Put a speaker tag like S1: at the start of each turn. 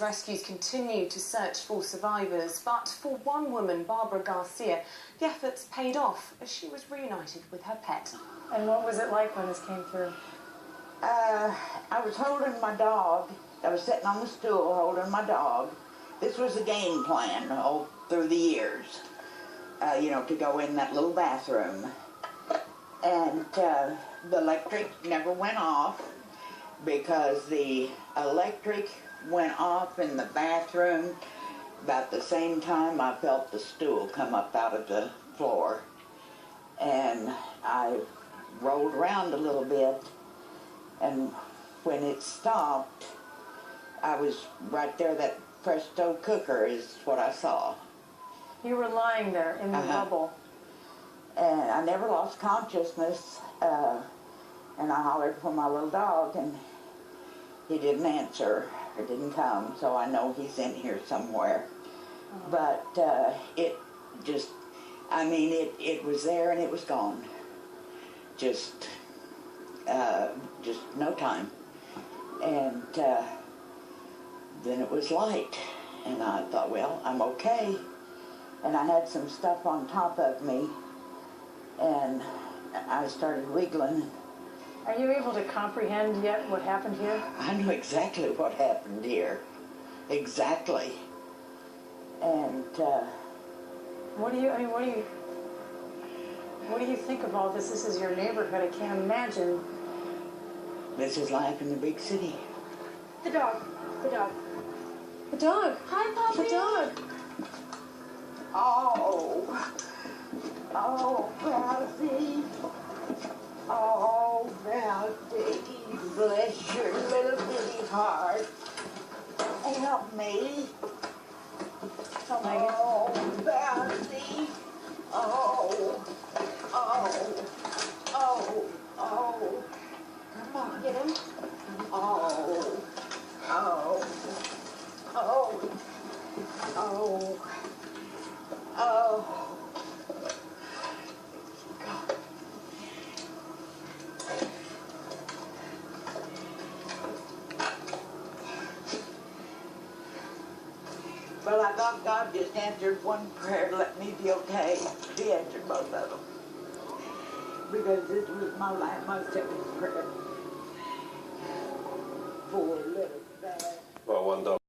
S1: Rescues continue to search for survivors, but for one woman, Barbara Garcia, the efforts paid off as she was reunited with her pet.
S2: And what was it like when this came through?
S3: I was holding my dog. I was sitting on the stool holding my dog. This was a game plan all through the years, to go in that little bathroom. And the electric never went off because the electric went off in the bathroom about the same time I felt the stool come up out of the floor. And I rolled around a little bit, and when it stopped, I was right there. That Presto cooker is what I saw.
S2: You were lying there in the bubble.
S3: And I never lost consciousness, and I hollered for my little dog, and he didn't answer or didn't come, so I know he's in here somewhere. But it just, it was there and it was gone. Just no time. And then it was light, and I thought, well, I'm okay. And I had some stuff on top of me, and I started wiggling.
S2: Are you able to comprehend yet what happened here?
S3: I know exactly what happened here. Exactly. And
S2: what do you think of all this? This is your neighborhood. I can't imagine.
S3: this is life in the big city.
S2: The dog. The dog. The dog.
S1: Hi, Poppy.
S2: The dog.
S3: Oh, Ralphie. Oh, Ralphie, bless your little bitty heart. Help me.
S2: Oh, Megan.
S3: Oh, Ralphie. Oh. Come on, get him. Oh. Well, I thought God just answered one prayer to let me be okay. He answered both of them. Because this was my second prayer. Poor little bag.
S4: Well, one dog.